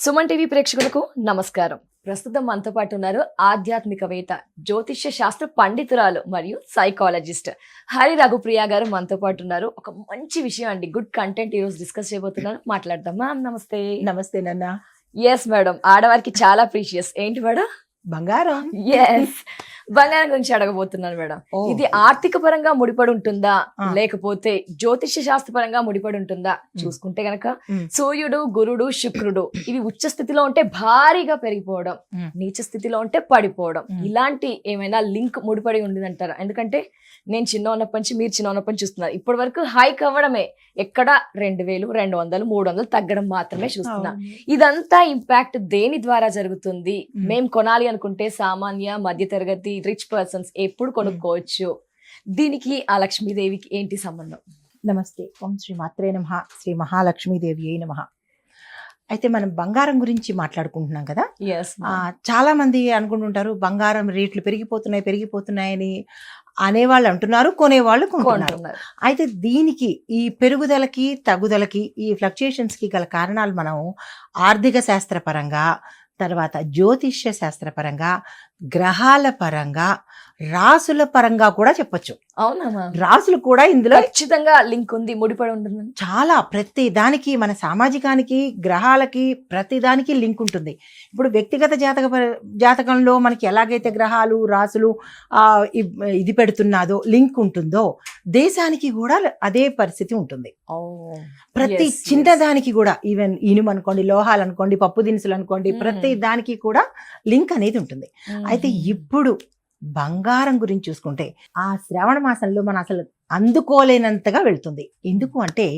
Suman TV ప్రేక్షకులకు నమస్కారం. ప్రస్తుతం మనతో పాటు ఉన్నారు ఆధ్యాత్మికవేత్త, జ్యోతిష్య శాస్త్ర పండితురాలు మరియు సైకాలజిస్ట్ హరి రఘుప్రియ గారు మనతో పాటు ఉన్నారు. ఒక మంచి విషయం అండి, గుడ్ కంటెంట్ ఈ రోజు డిస్కస్ చేయబోతున్నారు. మాట్లాడదాం. మ్యామ్ నమస్తే. నమస్తే నాన్న. ఎస్ మేడం, ఆడవారికి చాలా ప్రీషియస్ ఏంటి మేడం? బంగారం. ఎస్, బంగారం గురించి అడగబోతున్నాను మేడం. ఇది ఆర్థిక పరంగా ముడిపడి ఉంటుందా లేకపోతే జ్యోతిష్య శాస్త్ర పరంగా ముడిపడి ఉంటుందా? చూసుకుంటే గనక సూర్యుడు, గురుడు, శుక్రుడు ఇవి ఉచ్చ స్థితిలో ఉంటే భారీగా పెరిగిపోవడం, నీచ స్థితిలో ఉంటే పడిపోవడం, ఇలాంటి ఏమైనా లింక్ ముడిపడి ఉండిందంటారా? ఎందుకంటే నేను చిన్న ఉన్నప్పటి నుంచి, మీరు చిన్న ఉన్నప్పటి నుంచి చూస్తున్నారు. ఇప్పటి వరకు హైక్ అవ్వడమే, ఎక్కడ 2000, 200, 300 తగ్గడం మాత్రమే చూస్తున్నా. ఇదంతా ఇంపాక్ట్ దేని ద్వారా జరుగుతుంది? మేము కొనాలి అనుకుంటే సామాన్య, మధ్య తరగతి, రిచ్ పర్సన్స్ ఎప్పుడు కొనుక్కోవచ్చు? దీనికి ఆ లక్ష్మీదేవికి ఏంటి సంబంధం? నమస్తే. ఓం శ్రీ మాత్రే నమః. శ్రీ మహాలక్ష్మీదేవి అయి నమః. అయితే మనం బంగారం గురించి మాట్లాడుకుంటున్నాం కదా. చాలా మంది అనుకుంటుంటారు బంగారం రేట్లు పెరిగిపోతున్నాయని అనేవాళ్ళు అంటున్నారు, కొనేవాళ్ళు కొంటున్నారు. అయితే దీనికి ఈ పెరుగుదలకి తగ్గుదలకి ఈ ఫ్లక్చుయేషన్స్ కి గల కారణాలు మనం ఆర్థిక శాస్త్ర పరంగా, తర్వాత జ్యోతిష్య శాస్త్ర పరంగా, గ్రహాల పరంగా, రాసుల పరంగా కూడా చెప్పొచ్చు. అవునా? రాసులు కూడా ఇందులో ఖచ్చితంగా లింక్ ఉంది, ముడిపడి ఉంటుంది. చాలా, ప్రతి దానికి, మన సామాజికానికి, గ్రహాలకి, ప్రతి దానికి లింక్ ఉంటుంది. ఇప్పుడు వ్యక్తిగత జాతకంలో మనకి ఎలాగైతే గ్రహాలు, రాసులు ఇది పెడుతున్నాదో, లింక్ ఉంటుందో, దేశానికి కూడా అదే పరిస్థితి ఉంటుంది. ప్రతి చిన్నదానికి కూడా, ఈవెన్ ఇనుము అనుకోండి, లోహాలు అనుకోండి, పప్పు దినుసులు అనుకోండి, ప్రతి దానికి కూడా లింక్ అనేది ఉంటుంది. అయితే ఇప్పుడు బంగారం గురించి చూసుకుంటే ఆ శ్రావణ మాసంలో మనం అసలు అందుకోలేనంతగా వెళ్తుంది. ఎందుకు అంటే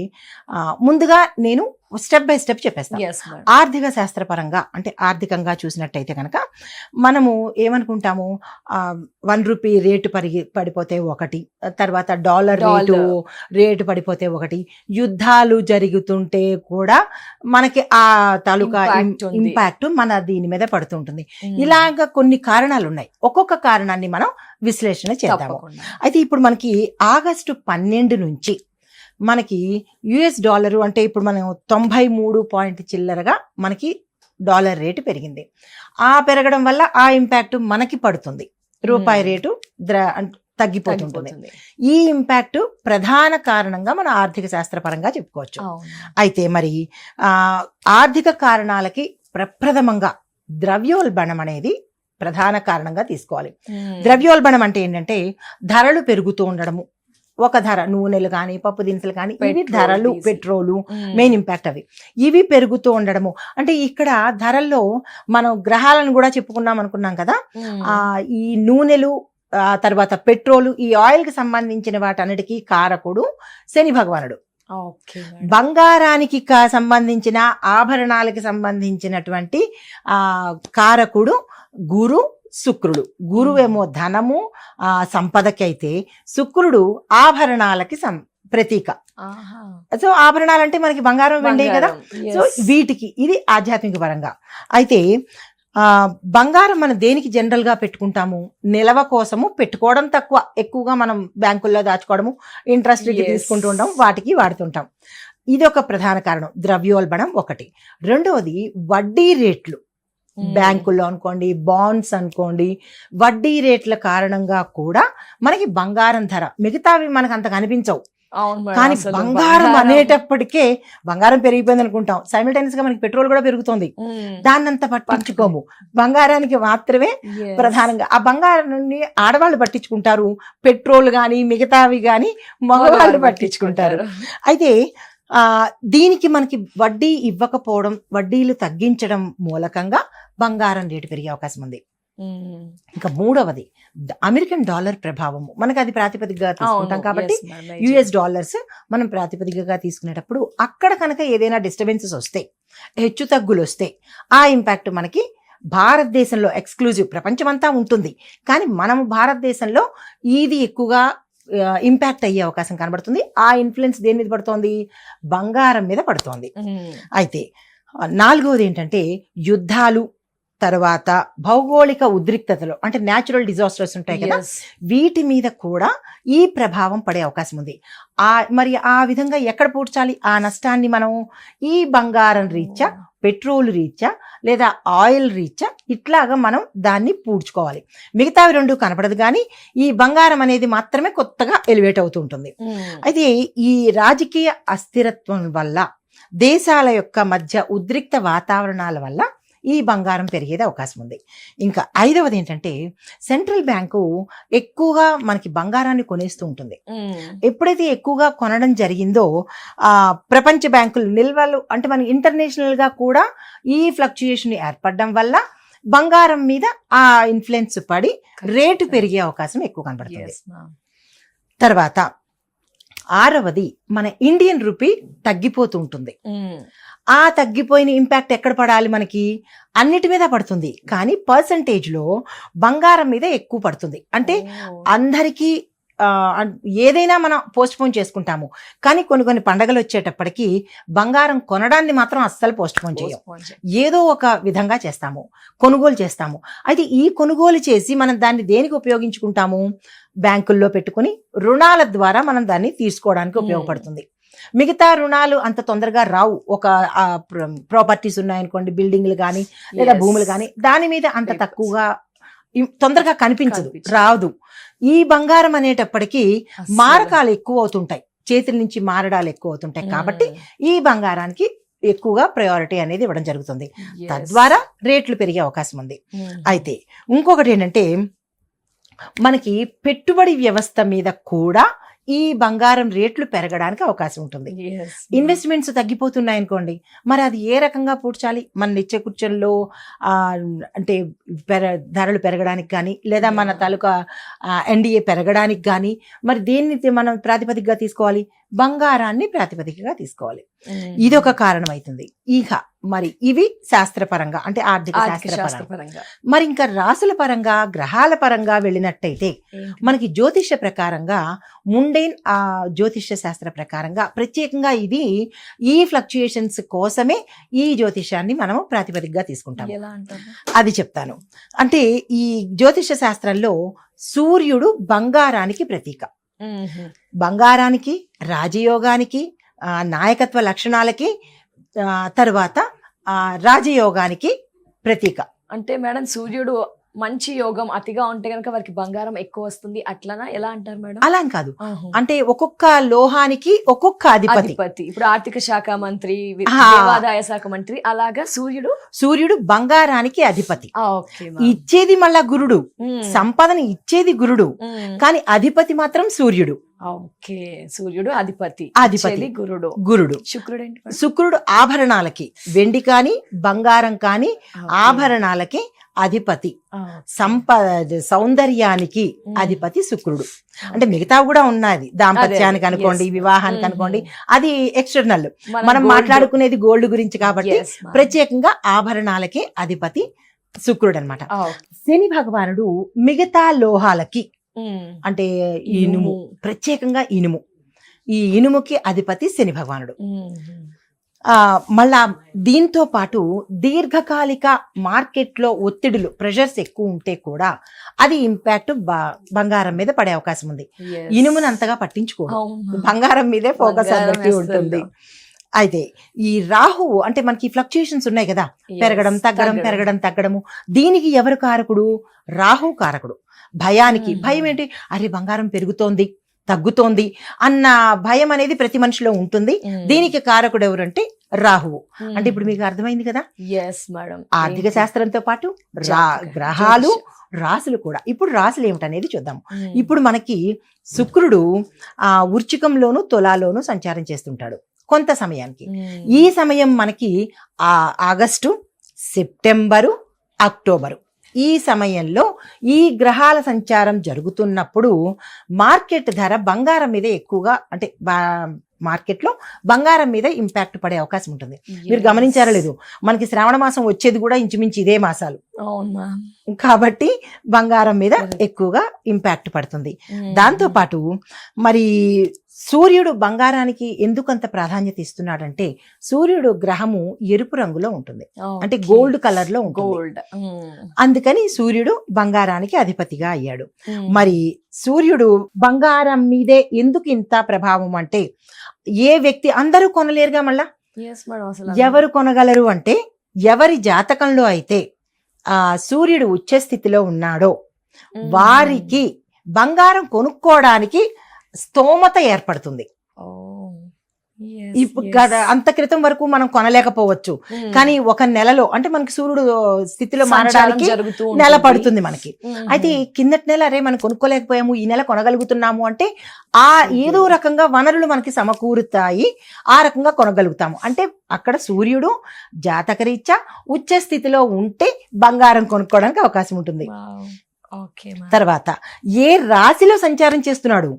ముందుగా నేను స్టెప్ బై స్టెప్ చెప్పేస్తాను. ఆర్థిక శాస్త్ర పరంగా, అంటే ఆర్థికంగా చూసినట్టయితే కనుక మనము ఏమనుకుంటాము, 1 రూపీ రేటు పడిపోతే ఒకటి, తర్వాత డాలర్ రేటు పడిపోతే ఒకటి, యుద్ధాలు జరుగుతుంటే కూడా మనకి ఆ తాలూకా ఇంపాక్ట్ మన దీని మీద పడుతుంటుంది. ఇలాగా కొన్ని కారణాలు ఉన్నాయి. ఒక్కొక్క కారణాన్ని మనం విశ్లేషణ చేద్దాము. అయితే ఇప్పుడు మనకి ఆగస్టు 12 నుంచి మనకి యుఎస్ డాలరు, అంటే ఇప్పుడు మనం 93 పాయింట్ చిల్లరగా మనకి డాలర్ రేటు పెరిగింది. ఆ పెరగడం వల్ల ఆ ఇంపాక్ట్ మనకి పడుతుంది. రూపాయి రేటు తగ్గిపోతుంటుంది. ఈ ఇంపాక్ట్ ప్రధాన కారణంగా మన ఆర్థిక శాస్త్ర పరంగా చెప్పుకోవచ్చు. అయితే మరి ఆర్థిక కారణాలకి ప్రప్రథమంగా ద్రవ్యోల్బణం అనేది ప్రధాన కారణంగా తీసుకోవాలి. ద్రవ్యోల్బణం అంటే ఏంటంటే ధరలు పెరుగుతూ ఉండడము. ఒక ధర, నూనెలు కానీ, పప్పు దినుసులు కానీ, ఇవి ధరలు, పెట్రోలు మెయిన్ ఇంపాక్ట్ అవి. ఇవి పెరుగుతూ ఉండడము అంటే ఇక్కడ ధరల్లో మనం గ్రహాలను కూడా చెప్పుకున్నాం అనుకున్నాం కదా. ఈ నూనెలు, తర్వాత పెట్రోలు, ఈ ఆయిల్ కి సంబంధించిన వాటన్నిటికీ కారకుడు శని భగవానుడు. బంగారానికి సంబంధించిన, ఆభరణాలకి సంబంధించినటువంటి కారకుడు గురు, శుక్రుడు. గురువేమో ధనము, సంపదకి అయితే శుక్రుడు ఆభరణాలకి ప్రతీక. సో ఆభరణాలంటే మనకి బంగారం, వెండి కదా. సో వీటికి ఇది ఆధ్యాత్మిక పరంగా. అయితే బంగారం మనం దేనికి జనరల్ గా పెట్టుకుంటాము? నిలవ కోసము పెట్టుకోవడం తక్కువ, ఎక్కువగా మనం బ్యాంకుల్లో దాచుకోవడము, ఇంట్రెస్ట్ తీసుకుంటూ ఉంటాం, వాటికి వాడుతుంటాం. ఇది ఒక ప్రధాన కారణం, ద్రవ్యోల్బణం ఒకటి. రెండవది వడ్డీ రేట్లు. బ్యాంకుల్లో అనుకోండి, బాండ్స్ అనుకోండి, వడ్డీ రేట్ల కారణంగా కూడా మనకి బంగారం ధర, మిగతావి మనకు అంత కనిపించవు, కానీ బంగారం అనేటప్పటికే బంగారం పెరిగిపోయింది అనుకుంటాం. సైమిల్టైనియస్ గా మనకి పెట్రోల్ కూడా పెరుగుతుంది, దాన్నంత పట్టించుకోము. బంగారానికి మాత్రమే ప్రధానంగా, ఆ బంగారాన్ని ఆడవాళ్ళు పట్టించుకుంటారు, పెట్రోల్ గాని మిగతావి గాని మగవాళ్ళు పట్టించుకుంటారు. అయితే దీనికి మనకి వడ్డీ ఇవ్వకపోవడం, వడ్డీలు తగ్గించడం మూలకంగా బంగారం రేటు పెరిగే అవకాశం ఉంది. ఇంకా మూడవది అమెరికన్ డాలర్ ప్రభావము. మనకి అది ప్రాతిపదికగా తీసుకుంటాం కాబట్టి యుఎస్ డాలర్స్ మనం ప్రాతిపదికగా తీసుకునేటప్పుడు అక్కడ కనుక ఏదైనా డిస్టర్బెన్సెస్ వస్తే, హెచ్చు తగ్గులు వస్తే, ఆ ఇంపాక్ట్ మనకి భారతదేశంలో ఎక్స్క్లూజివ్, ప్రపంచమంతా ఉంటుంది కానీ మనం భారతదేశంలో ఇది ఎక్కువగా ఇంపాక్ట్ అయ్యే అవకాశం కనబడుతుంది. ఆ ఇన్ఫ్లుయెన్స్ దేని మీద పడుతోంది? బంగారం మీద పడుతోంది. అయితే నాలుగవది ఏంటంటే యుద్ధాలు, తర్వాత భౌగోళిక ఉద్రిక్తతలు అంటే న్యాచురల్ డిజాస్టర్స్ ఉంటాయి కదా, Yes. వీటి మీద కూడా ఈ ప్రభావం పడే అవకాశం ఉంది. మరి ఆ విధంగా ఎక్కడ పూడ్చాలి ఆ నష్టాన్ని? మనం ఈ బంగారం రీత్యా, పెట్రోల్ రీత్యా లేదా ఆయిల్ రీత్యా ఇట్లాగా మనం దాన్ని పూడ్చుకోవాలి. మిగతావి రెండు కనపడదు, కానీ ఈ బంగారం అనేది మాత్రమే కొత్తగా ఎలివేట్ అవుతూ ఉంటుంది. అయితే ఈ రాజకీయ అస్థిరత్వం వల్ల, దేశాల యొక్క మధ్య ఉద్రిక్త వాతావరణాల వల్ల ఈ బంగారం పెరిగేది అవకాశం ఉంది. ఇంకా 5వది ఏంటంటే, సెంట్రల్ బ్యాంకు ఎక్కువగా మనకి బంగారాన్ని కొనేస్తూ ఉంటుంది. ఎప్పుడైతే ఎక్కువగా కొనడం జరిగిందో ప్రపంచ బ్యాంకులు నిల్వలు అంటే మన ఇంటర్నేషనల్ గా కూడా ఈ ఫ్లక్చుయేషన్ ఏర్పడడం వల్ల బంగారం మీద ఆ ఇన్ఫ్లుయెన్స్ పడి రేటు పెరిగే అవకాశం ఎక్కువ కనబడుతుంది. తర్వాత 6వది మన ఇండియన్ రూపీ తగ్గిపోతూ ఉంటుంది. ఆ తగ్గిపోయిన ఇంపాక్ట్ ఎక్కడ పడాలి? మనకి అన్నిటి మీద పడుతుంది, కానీ పర్సంటేజ్ లో బంగారం మీద ఎక్కువ పడుతుంది. అంటే అందరికీ ఏదైనా మనం పోస్ట్ పోన్ చేసుకుంటాము, కానీ కొన్ని పండగలు వచ్చేటప్పటికి బంగారం కొనడాన్ని మాత్రం అస్సలు పోస్ట్ పోన్ చేయం. ఏదో ఒక విధంగా చేస్తాము, కొనుగోలు చేస్తాము. అయితే ఈ కొనుగోలు చేసి మనం దాన్ని దేనికి ఉపయోగించుకుంటాము? బ్యాంకుల్లో పెట్టుకుని రుణాల ద్వారా మనం దాన్ని తీసుకోవడానికి ఉపయోగపడుతుంది. మిగతా రుణాలు అంత తొందరగా రావు. ఒక ప్రాపర్టీస్ ఉన్నాయనుకోండి, బిల్డింగ్లు కానీ లేదా భూములు కానీ, దాని మీద అంత తక్కువగా తొందరగా కనిపించదు, రాదు. ఈ బంగారం అనేటప్పటికీ మారకాలు ఎక్కువ అవుతుంటాయి, చేతుల నుంచి మారడాలు ఎక్కువ అవుతుంటాయి. కాబట్టి ఈ బంగారానికి ఎక్కువగా ప్రయారిటీ అనేది ఇవ్వడం జరుగుతుంది. తద్వారా రేట్లు పెరిగే అవకాశం ఉంది. అయితే ఇంకొకటి ఏంటంటే, మనకి పెట్టుబడి వ్యవస్థ మీద కూడా ఈ బంగారం రేట్లు పెరగడానికి అవకాశం ఉంటుంది. ఇన్వెస్ట్మెంట్స్ తగ్గిపోతున్నాయి అనుకోండి, మరి అది ఏ రకంగా పూడ్చాలి? మన నిత్య కూర్చొల్లో అంటే ధరలు పెరగడానికి కానీ, లేదా మన తాలూకా ఎన్డీఏ పెరగడానికి కానీ, మరి దేన్ని మనం ప్రాతిపదికగా తీసుకోవాలి? బంగారాన్ని ప్రాతిపదికగా తీసుకోవాలి. ఇది ఒక కారణం అవుతుంది. ఇక మరి ఇవి శాస్త్రపరంగా అంటే ఆర్థిక శాస్త్రపరంగా. మరి ఇంకా రాసుల పరంగా, గ్రహాల పరంగా వెళ్ళినట్టయితే మనకి జ్యోతిష్య ప్రకారంగా, ముండైన్ జ్యోతిష్య శాస్త్ర ప్రకారంగా ప్రత్యేకంగా ఇది ఈ ఫ్లక్చుయేషన్స్ కోసమే ఈ జ్యోతిష్యాన్ని మనం ప్రాతిపదికగా తీసుకుంటాం. అది చెప్తాను. అంటే ఈ జ్యోతిష్య శాస్త్రంలో సూర్యుడు బంగారానికి ప్రతీక. బంగారానికి, రాజయోగానికి, నాయకత్వ లక్షణాలకి, తర్వాత రాజయోగానికి ప్రతీక. అంటే మేడం, సూర్యుడు మంచి యోగం అతిగా ఉంటే కనుక వారికి బంగారం ఎక్కువ వస్తుంది, అట్లనా? ఎలా అంటారు మేడం? అలా అని కాదు, అంటే ఒక్కొక్క లోహానికి ఒక్కొక్క అధిపతి. ఇప్పుడు ఆర్థిక శాఖ మంత్రి, దేవాదాయ శాఖ మంత్రి, అలాగా సూర్యుడు బంగారానికి అధిపతి. ఇచ్చేది మళ్ళా గురుడు, సంపదను ఇచ్చేది గురుడు, కానీ అధిపతి మాత్రం సూర్యుడు. సూర్యుడు అధిపతి, గురుడు. శుక్రుడు ఆభరణాలకి, వెండి కాని బంగారం కాని ఆభరణాలకి అధిపతి, సౌందర్యానికి అధిపతి శుక్రుడు. అంటే మిగతా కూడా ఉన్నది, దాంపత్యానికి అనుకోండి, వివాహానికి అనుకోండి, అది ఎక్స్టర్నల్. మనం మాట్లాడుకునేది గోల్డ్ గురించి కాబట్టి ప్రత్యేకంగా ఆభరణాలకి అధిపతి శుక్రుడు అన్నమాట. శని భగవానుడు మిగతా లోహాలకి, అంటే ఇనుము, ప్రత్యేకంగా ఇనుము, ఈ ఇనుముకి అధిపతి శని భగవానుడు. మళ్ళా దీంతో పాటు దీర్ఘకాలిక మార్కెట్లో ఒత్తిడులు, ప్రెషర్స్ ఎక్కువ ఉంటే కూడా అది ఇంపాక్ట్ బంగారం మీద పడే అవకాశం ఉంది. ఇనుమును అంతగా పట్టించుకోదు, బంగారం మీదే ఫోకస్ అన్నట్టు ఉంటుంది. అయితే ఈ రాహువు అంటే మనకి ఫ్లక్చుయేషన్స్ ఉన్నాయి కదా, పెరగడం తగ్గడం, పెరగడం తగ్గడము, దీనికి ఎవరు కారకుడు? రాహు కారకుడు. భయానికి, భయం ఏంటి? అరే బంగారం పెరుగుతోంది, తగ్గుతోంది అన్న భయం అనేది ప్రతి మనిషిలో ఉంటుంది. దీనికి కారకుడు ఎవరంటే రాహువు. అంటే ఇప్పుడు మీకు అర్థమైంది కదా. ఆర్థిక శాస్త్రంతో పాటు గ్రహాలు, రాశులు కూడా. ఇప్పుడు రాశులు ఏమిటనేది చూద్దాము. ఇప్పుడు మనకి శుక్రుడు వృశ్చికంలోను, తులాలోను సంచారం చేస్తుంటాడు కొంత సమయానికి. ఈ సమయం మనకి ఆగస్టు, సెప్టెంబరు, అక్టోబరు, ఈ సమయంలో ఈ గ్రహాల సంచారం జరుగుతున్నప్పుడు మార్కెట్ ధర బంగారం మీద ఎక్కువగా, అంటే మార్కెట్లో బంగారం మీద ఇంపాక్ట్ పడే అవకాశం ఉంటుంది. మీరు గమనించారా లేదు, మనకి శ్రావణ మాసం వచ్చేది కూడా ఇంచుమించు ఇదే మాసాలు కాబట్టి బంగారం మీద ఎక్కువగా ఇంపాక్ట్ పడుతుంది. దాంతో పాటు మరి సూర్యుడు బంగారానికి ఎందుకంత ప్రాధాన్యత ఇస్తున్నాడంటే సూర్యుడు గ్రహము ఎరుపు రంగులో ఉంటుంది, అంటే గోల్డ్ కలర్ లో ఉంటుంది. గోల్డ్. అందుకని సూర్యుడు బంగారానికి అధిపతిగా అయ్యాడు. మరి సూర్యుడు బంగారం మీదే ఎందుకు ఇంత ప్రభావం అంటే ఏ వ్యక్తి అందరూ కొనలేరుగా, మళ్ళా ఎవరు కొనగలరు అంటే ఎవరి జాతకంలో అయితే ఆ సూర్యుడు ఉచ్చ స్థితిలో ఉన్నాడో వారికి బంగారం కొనుక్కోవడానికి స్తోమత ఏర్పడుతుంది. అంత క్రితం వరకు మనం కొనలేకపోవచ్చు, కానీ ఒక నెలలో అంటే మనకి సూర్యుడు స్థితిలో మారడానికి నెల పడుతుంది మనకి. అయితే కిందటి నెల అరే మనం కొనుక్కోలేకపోయాము, ఈ నెల కొనగలుగుతున్నాము అంటే ఆ ఏదో రకంగా వనరులు మనకి సమకూరుతాయి, ఆ రకంగా కొనగలుగుతాము. అంటే అక్కడ సూర్యుడు జాతకరీత్యా ఉచ్చ స్థితిలో ఉంటే బంగారం కొనుక్కోవడానికి అవకాశం ఉంటుంది. తర్వాత ఏ రాశిలో సంచారం చేస్తున్నాడు,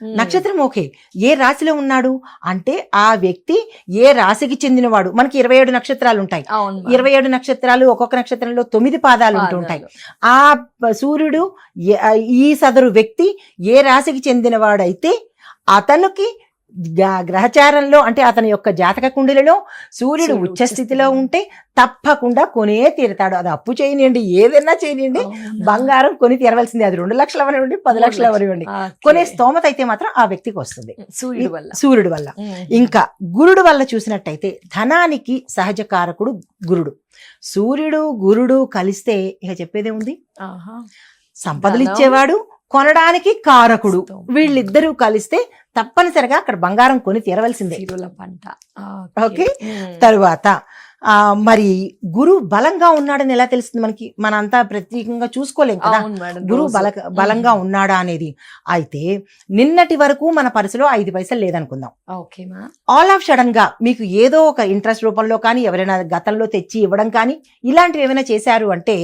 నక్షత్రం ఓకే, ఏ రాశిలో ఉన్నాడు అంటే ఆ వ్యక్తి ఏ రాశికి చెందినవాడు. మనకి 27 నక్షత్రాలు ఉంటాయి, 27 నక్షత్రాలు ఒక్కొక్క నక్షత్రంలో 9 పాదాలు ఉంటుంటాయి. ఆ సూర్యుడు ఈ సదరు వ్యక్తి ఏ రాశికి చెందినవాడైతే అతనికి గ్రహచారంలో అంటే అతని యొక్క జాతక కుండలిలో సూర్యుడు ఉచ్చ స్థితిలో ఉంటే తప్పకుండా కొనే తీరుతాడు. అది అప్పు చేయనివ్వండి, ఏదైనా చేయనివ్వండి, బంగారం కొని తీరవలసింది. అది 2 లక్షలు అవనివ్వండి, 10 లక్షలు అవనివ్వండి, కొనే స్తోమత అయితే మాత్రం ఆ వ్యక్తికి వస్తుంది సూర్యుడు వల్ల. ఇంకా గురుడు వల్ల చూసినట్టయితే ధనానికి సహజ కారకుడు గురుడు. సూర్యుడు గురుడు కలిస్తే ఇక చెప్పేదే ఉంది, సంపదలు ఇచ్చేవాడు, కొనడానికి కారకుడు, వీళ్ళిద్దరూ కలిస్తే తప్పనిసరిగా అక్కడ బంగారం కొని తీరవలసిందే. ఓకే. తరువాత మరి గురువు బలంగా ఉన్నాడని ఎలా తెలుస్తుంది మనకి? మనంతా ప్రత్యేకంగా చూసుకోలేం కదా గురువు బలంగా ఉన్నాడా అనేది. అయితే నిన్నటి వరకు మన పరిధిలో 5 పైసలు లేదనుకుందాం. ఆల్ ఆఫ్ సడన్ గా మీకు ఏదో ఒక ఇంట్రెస్ట్ రూపంలో కానీ ఎవరైనా గతంలో తెచ్చి ఇవ్వడం కానీ ఇలాంటివి ఏమైనా చేశారు అంటే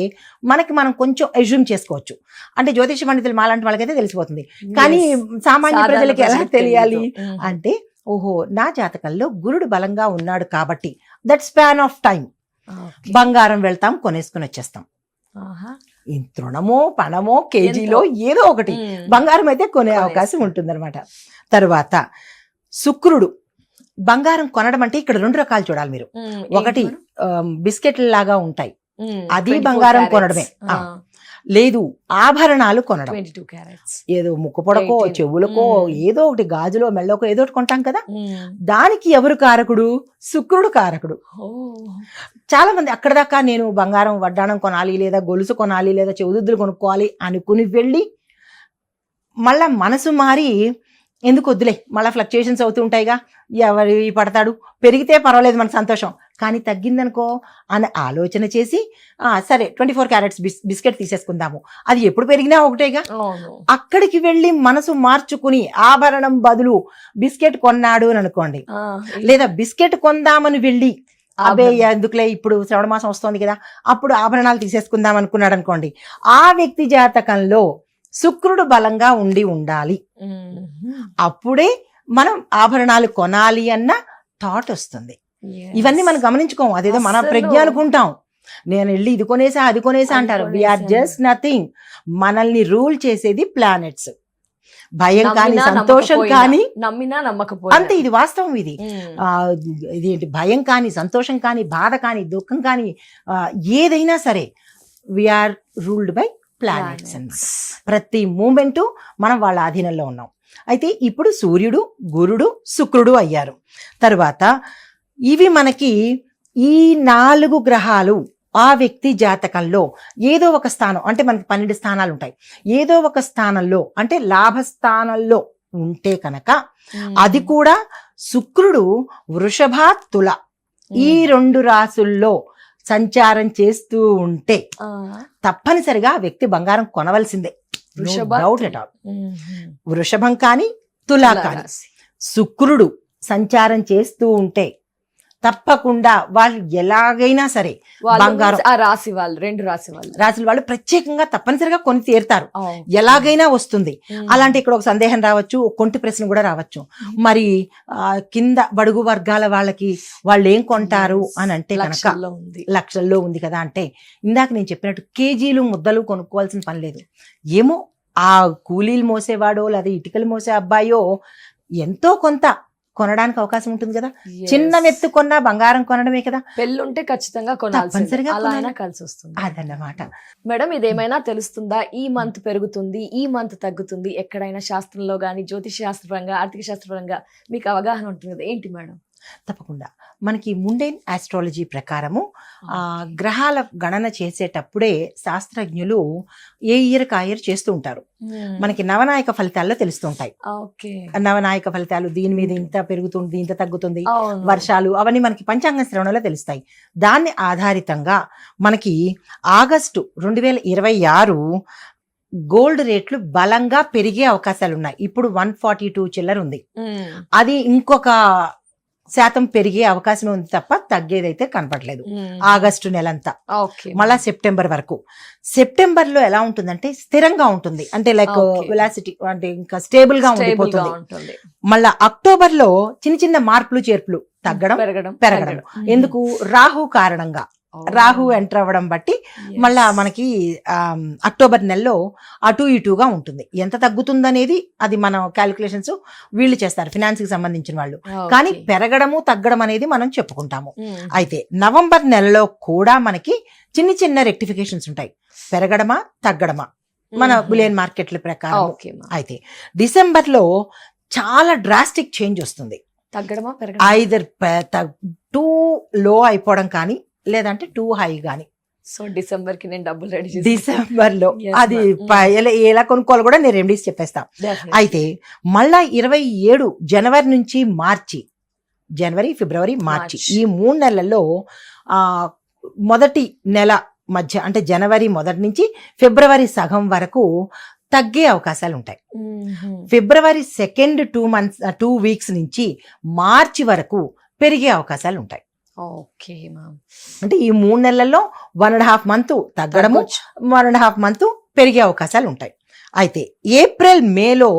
మనం కొంచెం అజ్యూమ్ చేసుకోవచ్చు. అంటే జ్యోతిష పండితులు మాలాంటి వాళ్ళకైతే తెలిసిపోతుంది, కానీ సామాన్య ప్రజలకి ఎలా తెలియాలి అంటే ఓహో నా జాతకంలో గురుడు బలంగా ఉన్నాడు కాబట్టి దట్ స్పాన్ ఆఫ్ టైం బంగారం వెళ్తాం, కొనేసుకుని వచ్చేస్తాం. ఈ తృణమో పణమో కేజీలో ఏదో ఒకటి బంగారం అయితే కొనే అవకాశం ఉంటుందన్నమాట. తర్వాత శుక్రుడు బంగారం కొనడం అంటే ఇక్కడ 2 రకాలు చూడాలి మీరు. ఒకటి బిస్కెట్ల లాగా ఉంటాయి, అది బంగారం కొనడమే. లేదు ఆభరణాలు కొనడం, ఏదో ముక్కు పొడకో చెవులకో ఏదో ఒకటి గాజులో మెళ్ళకో ఏదో ఒకటి కొంటాం కదా, దానికి ఎవరు కారకుడు? శుక్రుడు కారకుడు. చాలా మంది అక్కడ దాకా నేను బంగారం వడ్డాణం కొనాలి, లేదా గొలుసు కొనాలి, లేదా చెవుదుద్దులు కొనుక్కోవాలి అనుకుని వెళ్ళి మళ్ళా మనసు మారి ఎందుకు వద్దులే, మళ్ళీ ఫ్లక్చుయేషన్స్ అవుతూ ఉంటాయిగా, ఎవరి పడతాడు, పెరిగితే పర్వాలేదు మనకు సంతోషం, కానీ తగ్గిందనుకో అని ఆలోచన చేసి సరే 24 క్యారెట్స్ బిస్కెట్ తీసేసుకుందాము, అది ఎప్పుడు పెరిగినా ఒకటేగా, అక్కడికి వెళ్ళి మనసు మార్చుకుని ఆభరణం బదులు బిస్కెట్ కొన్నాడు అని అనుకోండి, లేదా బిస్కెట్ కొందామని వెళ్ళి అబ్బే ఎందుకులే ఇప్పుడు శ్రవణ మాసం వస్తుంది కదా అప్పుడు ఆభరణాలు తీసేసుకుందాం అనుకున్నాడు అనుకోండి, ఆ వ్యక్తి జాతకంలో శుక్రుడు బలంగా ఉండాలి. అప్పుడే మనం ఆభరణాలు కొనాలి అన్న థాట్ వస్తుంది. ఇవన్నీ మనం గమనించుకోము, అదేదో మన ప్రజ్ఞ అనుకుంటాం. నేను వెళ్ళి ఇది కొనేసా అది కొనేసా అంటారు. We are just nothing. మనల్ని రూల్ చేసేది ప్లానెట్స్. భయం కానీ సంతోషం కానీ నమ్మినా నమ్మకపోయినా అంతే, ఇది వాస్తవం. ఇది భయం కానీ సంతోషం కానీ బాధ కానీ దుఃఖం కానీ ఏదైనా సరే వీఆర్ రూల్డ్ బై ప్లానెట్స్ అన్నమాట. ప్రతి మూమెంటు మనం వాళ్ళ ఆధీనంలో ఉన్నాం. అయితే ఇప్పుడు సూర్యుడు గురుడు శుక్రుడు అయ్యారు. తర్వాత ఇవి మనకి ఈ 4 గ్రహాలు ఆ వ్యక్తి జాతకంలో ఏదో ఒక స్థానం, అంటే మనకి 12 స్థానాలు ఉంటాయి, ఏదో ఒక స్థానంలో అంటే లాభస్థానంలో ఉంటే కనుక అది కూడా శుక్రుడు వృషభ తుల ఈ 2 రాసుల్లో సంచారం చేస్తూ ఉంటే తప్పనిసరిగా ఆ వ్యక్తి బంగారం కొనవలసిందే. Doubt at all. వృషభం కానీ తులా కానీ శుక్రుడు సంచారం చేస్తూ ఉంటే తప్పకుండా వాళ్ళు ఎలాగైనా సరే బంగారం రాశుల వాళ్ళు ప్రత్యేకంగా తప్పనిసరిగా కొని తీరుతారు, ఎలాగైనా వస్తుంది. అలాంటి ఇక్కడ ఒక సందేహం రావచ్చు, ఒక కొంటి ప్రశ్న కూడా రావచ్చు, మరి కింద బడుగు వర్గాల వాళ్ళకి వాళ్ళు ఏం కొంటారు అని అంటే కనుక లక్షల్లో ఉంది కదా అంటే ఇందాక నేను చెప్పినట్టు కేజీలు ముద్దలు కొనుక్కోవాల్సిన పని లేదు. ఏమో ఆ కూలీలు మోసేవాడో లేదా ఇటుకలు మోసే అబ్బాయో ఎంతో కొంత కొనడానికి అవకాశం ఉంటుంది కదా. Yes. చిన్న మెత్తు కొన్నా బంగారం కొనడమే కదా. పెళ్ళుంటే ఖచ్చితంగా కొనాల్సిందే. తప్పనిసరిగా అలా అయినా కొనాలి. కలిసి వస్తుంది. అదన్నమాట. మేడం ఇదేమైనా తెలుస్తుందా? ఈ మంత్ పెరుగుతుంది, ఈ మంత్ తగ్గుతుంది, ఎక్కడైనా శాస్త్రంలో గానీ జ్యోతిష శాస్త్రపరంగా, ఆర్థిక శాస్త్రపరంగా మీకు అవగాహన ఉంటుంది కదా, ఏంటి మేడం? తప్పకుండా మనకి ముండేన్ ఆస్ట్రాలజీ ప్రకారము గ్రహాల గణన చేసేటప్పుడే శాస్త్రజ్ఞులు ఏ ఇయర్కి ఆ ఇయర్ చేస్తూ ఉంటారు. మనకి నవనాయక ఫలితాల్లో తెలుస్తూ ఉంటాయి. ఓకే. నవనాయక ఫలితాలు దీని మీద ఇంత పెరుగుతుంది, ఇంత తగ్గుతుంది, అవును. వర్షాలు అవన్నీ మనకి పంచాంగ శ్రవణంలో తెలుస్తాయి. దాన్ని ఆధారితంగా మనకి ఆగస్టు 2026 గోల్డ్ రేట్లు బలంగా పెరిగే అవకాశాలు ఉన్నాయి. ఇప్పుడు 142 చిల్లర ఉంది. మ్మ్. అది ఇంకొక శాతం పెరిగే అవకాశం ఉంది తప్ప తగ్గేదైతే కనపడలేదు. మ్మ్. ఆగస్టు నెలంతా ఓకే. మళ్ళా సెప్టెంబర్ వరకు. సెప్టెంబర్ లో ఎలా ఉంటుందంటే స్థిరంగా ఉంటుంది, అంటే లైక్ Okay. వెలాసిటీ అంటే ఇంకా స్టేబుల్ గా Stable గా ఉండిపోతుంది. ఉంటుంది. మళ్ళా అక్టోబర్ లో చిన్న చిన్న మార్పులు చేర్పులు తగ్గడం పెరగడం. పెరగడం. తగ్గడం. ఎందుకు? రాహు కారణంగా. Oh. రాహు ఎంటర్ అవ్వడం బట్టి Yes. మళ్ళా మనకి అక్టోబర్ నెలలో అటు ఇటుగా ఉంటుంది. ఎంత తగ్గుతుందనేది అది మన క్యాలిక్యులేషన్స్ వీళ్ళు చేస్తారు, ఫినాన్స్ కి సంబంధించిన వాళ్ళు. Okay. కానీ పెరగడము తగ్గడం అనేది మనం చెప్పుకుంటాము. మ్మ్. అయితే నవంబర్ నెలలో కూడా మనకి చిన్న చిన్న రెక్టిఫికేషన్స్ ఉంటాయి. పెరగడమా తగ్గడమా మన మ్మ్. బులియన్ మార్కెట్ల ప్రకారం. ఓకే మా. అయితే డిసెంబర్ లో చాలా డ్రాస్టిక్ చేంజ్ వస్తుంది. తగ్గడమా పెరగడం? ఐదర్ టూ లో అయిపోవడం కానీ లేదంటే టూ హై కానీ. సో డిసెంబర్ కి నేను డబ్బులు రెడీ చేసి డిసెంబర్ లో Yes, అది ma'am. ఎలా కొనుక్కోవాలి కూడా నేను రెమెడీస్ చెప్పేస్తా. అయితే మళ్ళా 27 జనవరి నుంచి మార్చి, జనవరి ఫిబ్రవరి మార్చి మార్చ్. ఈ 3 నెలల్లో మొదటి నెల మధ్య అంటే జనవరి మొదటి నుంచి ఫిబ్రవరి సగం వరకు తగ్గే అవకాశాలు ఉంటాయి. ఫిబ్రవరి సెకండ్ 2 వీక్స్ నుంచి మార్చి వరకు పెరిగే అవకాశాలు ఉంటాయి. Okay ma'am. అంటే ఈ 3 నెలల్లో 1.5 మంత్ తగ్గడము, 1.5 మంత్ పెరిగే అవకాశాలు ఉంటాయి. అయితే ఏప్రిల్ మేలో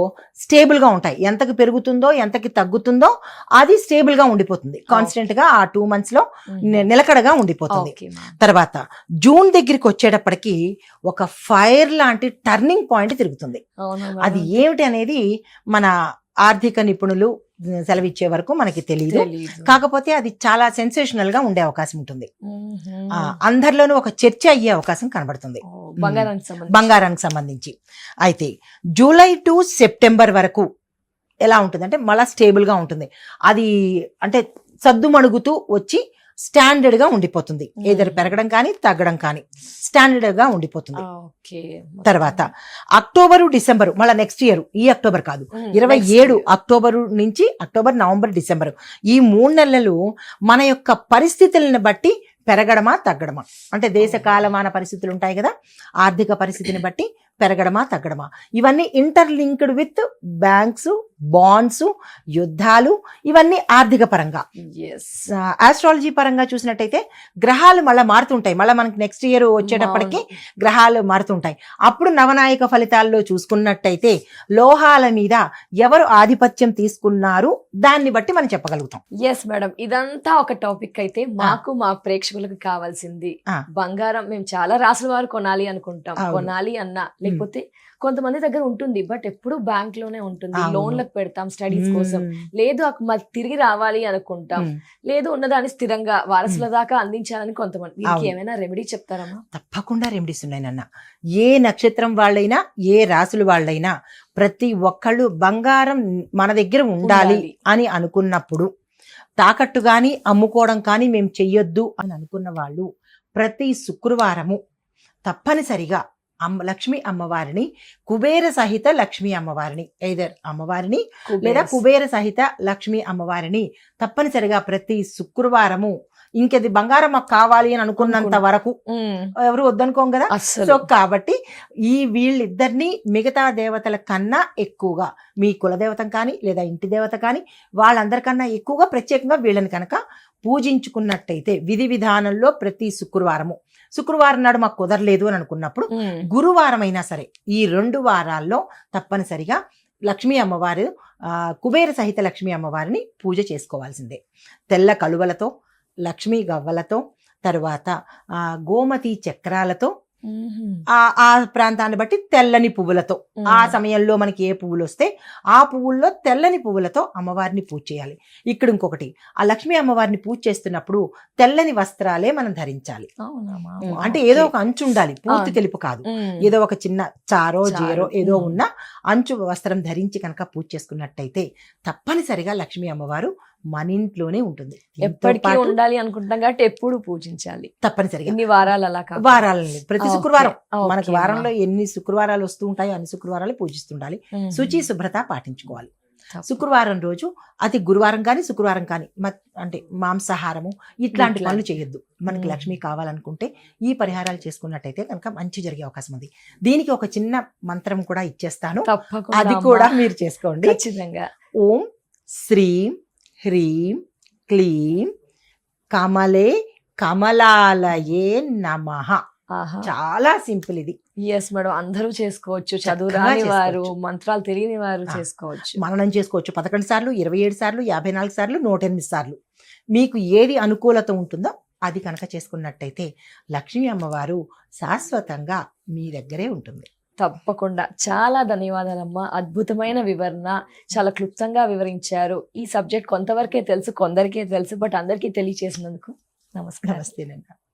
స్టేబుల్ గా ఉంటాయి. ఎంతకి పెరుగుతుందో ఎంతకి తగ్గుతుందో అది స్టేబుల్ గా ఉండిపోతుంది. కాన్స్టెంట్ గా ఆ 2 months లో నిలకడగా ఉండిపోతుంది. Okay ma'am. తర్వాత జూన్ దగ్గరికి వచ్చేటప్పటికి ఒక ఫైర్ లాంటి టర్నింగ్ పాయింట్ తిరుగుతుంది. అవునా అది ఏమిటి అనేది మన ఆర్థిక నిపుణులు సెలవిచ్చే వరకు మనకి తెలియదు. కాకపోతే అది చాలా సెన్సేషనల్ గా ఉండే అవకాశం ఉంటుంది. అందరిలోనూ ఒక చర్చ అయ్యే అవకాశం కనబడుతుంది బంగారానికి సంబంధించి. అయితే జూలై టు సెప్టెంబర్ వరకు ఎలా ఉంటుంది అంటే మళ్ళా స్టేబుల్ గా ఉంటుంది. అది అంటే సద్దుమణుగుతూ వచ్చి స్టాండర్డ్ గా ఉండిపోతుంది. ఏదైనా పెరగడం కానీ తగ్గడం కానీ స్టాండర్డ్ గా ఉండిపోతుంది. తర్వాత అక్టోబరు డిసెంబరు మళ్ళీ నెక్స్ట్ ఇయర్, ఈ అక్టోబర్ కాదు, 27 అక్టోబరు నుంచి అక్టోబర్ నవంబర్ డిసెంబర్ ఈ 3 నెలలు మన యొక్క పరిస్థితులను బట్టి పెరగడమా తగ్గడమా, అంటే దేశ కాలమాన పరిస్థితులు ఉంటాయి కదా, ఆర్థిక పరిస్థితిని బట్టి పెరగడమా తగ్గడమా, ఇవన్నీ ఇంటర్లింక్డ్ విత్ బ్యాంక్స్, బాండ్స్, యుద్ధాలు, ఇవన్నీ ఆర్థిక పరంగా. ఆస్ట్రాలజీ పరంగా చూసినట్టయితే గ్రహాలు మళ్ళీ మారుతుంటాయి. మళ్ళీ మనకి నెక్స్ట్ ఇయర్ వచ్చేటప్పటికి గ్రహాలు మారుతుంటాయి. అప్పుడు నవనాయక ఫలితాల్లో చూసుకున్నట్టయితే లోహాల మీద ఎవరు ఆధిపత్యం తీసుకున్నారు దాన్ని బట్టి మనం చెప్పగలుగుతాం. ఎస్ మేడం, ఇదంతా ఒక టాపిక్ అయితే మాకు మా ప్రేక్షకులకు కావాల్సింది బంగారం. మేము చాలా రాసుల వారు కొనాలి అనుకుంటాం, కొనాలి అన్నా లేకపోతే కొంతమంది దగ్గర ఉంటుంది బట్ ఎప్పుడు బ్యాంక్ లోనే ఉంటుంది, లోన్లకు పెడతాం స్టడీస్ కోసం, లేదు మాకు తిరిగి రావాలి అనుకుంటాం, లేదు ఉన్నదాన్ని స్థిరంగా వారసుల దాకా అందించాలని కొంతమంది. వీరికి ఏమైనా రెమెడీ చెప్తారమ్మా? తప్పకుండా రెమెడీస్ ఉన్నాయి నాన్న. ఏ నక్షత్రం వాళ్ళైనా ఏ రాసులు వాళ్ళైనా ప్రతి ఒక్కళ్ళు బంగారం మన దగ్గర ఉండాలి అని అనుకున్నప్పుడు, తాకట్టు కానీ అమ్ముకోవడం కానీ మేము చెయ్యొద్దు అని అనుకున్న వాళ్ళు ప్రతి శుక్రవారము తప్పనిసరిగా లక్ష్మీ అమ్మవారిని, కుబేర సహిత లక్ష్మీ అమ్మవారిని, ఎయిదర్ అమ్మవారిని లేదా కుబేర సహిత లక్ష్మీ అమ్మవారిని తప్పనిసరిగా ప్రతి శుక్రవారము, ఇంకది బంగారం మాకు కావాలి అని అనుకున్నంత వరకు ఎవరు వద్దనుకోం కదా. సో కాబట్టి ఈ వీళ్ళిద్దరిని మిగతా దేవతల కన్నా ఎక్కువగా, మీ కులదేవత కానీ లేదా ఇంటి దేవత కానీ వాళ్ళందరికన్నా ఎక్కువగా ప్రత్యేకంగా వీళ్ళని కనుక పూజించుకున్నట్టయితే విధి విధానంలో ప్రతి శుక్రవారం నాడు మాకు కుదరలేదు అని అనుకున్నప్పుడు గురువారం అయినా సరే ఈ 2 వారాల్లో తప్పనిసరిగా లక్ష్మీ అమ్మవారు, కుబేర సహిత లక్ష్మీ అమ్మవారిని పూజ చేసుకోవాల్సిందే. తెల్ల కలువలతో, లక్ష్మీ గవ్వలతో, తరువాత గోమతి చక్రాలతో ఆ ప్రాంతాన్ని బట్టి తెల్లని పువ్వులతో, ఆ సమయంలో మనకి ఏ పువ్వులు వస్తే ఆ పువ్వుల్లో తెల్లని పువ్వులతో అమ్మవారిని పూజ చేయాలి. ఇక్కడ ఇంకొకటి, ఆ లక్ష్మీ అమ్మవారిని పూజ చేస్తున్నప్పుడు తెల్లని వస్త్రాలే మనం ధరించాలి. అంటే ఏదో ఒక అంచు ఉండాలి, పూర్తి తెలుపు కాదు. ఏదో ఒక చిన్న చారో జీరో ఏదో ఉన్న అంచు వస్త్రం ధరించి కనుక పూజ చేసుకున్నట్టయితే తప్పనిసరిగా లక్ష్మీ అమ్మవారు మన ఇంట్లోనే ఉంటుంది. ఎప్పటికీ ఉండాలి అనుకుంటాం కాబట్టి ఎప్పుడు పూజించాలి తప్పనిసరిగా. ఇన్ని వారాలు అలా కాదు, వారాలని ప్రతి శుక్రవారం మనకి వారంలో ఎన్ని శుక్రవారాలు వస్తూ ఉంటాయో అన్ని శుక్రవారాలు పూజిస్తుండాలి. శుచి శుభ్రత పాటించుకోవాలి. శుక్రవారం రోజు అది గురువారం కానీ శుక్రవారం కానీ అంటే మాంసాహారము ఇట్లాంటి పనులు చేయొద్దు. మనకి లక్ష్మి కావాలనుకుంటే ఈ పరిహారాలు చేసుకున్నట్టయితే కనుక మంచి జరిగే అవకాశం ఉంది. దీనికి ఒక చిన్న మంత్రం కూడా ఇచ్చేస్తాను, అది కూడా మీరు చేసుకోండి. ఖచ్చితంగా. ఓం శ్రీం హ్రీం క్లీం కమలే కమలాలయే నమః. చాలా సింపుల్ ఇది. ఎస్ మేడం, అందరూ చేసుకోవచ్చు. చదువు రాని వారు, మంత్రాలు తెలియని వారు చేసుకోవచ్చు. మననం చేసుకోవచ్చు. 11 సార్లు, 27 సార్లు, 54 సార్లు, 108 సార్లు మీకు ఏది అనుకూలత ఉంటుందో అది కనుక చేసుకున్నట్టయితే లక్ష్మీ అమ్మవారు శాశ్వతంగా మీ దగ్గరే ఉంటుంది. తప్పకుండా. చాలా ధన్యవాదాలమ్మా, అద్భుతమైన వివరణ, చాలా క్లుప్తంగా వివరించారు. ఈ సబ్జెక్ట్ కొంతవరకే తెలుసు, కొందరికే తెలుసు, బట్ అందరికీ తెలియచేసినందుకు నమస్కారం. నమస్తేనండి.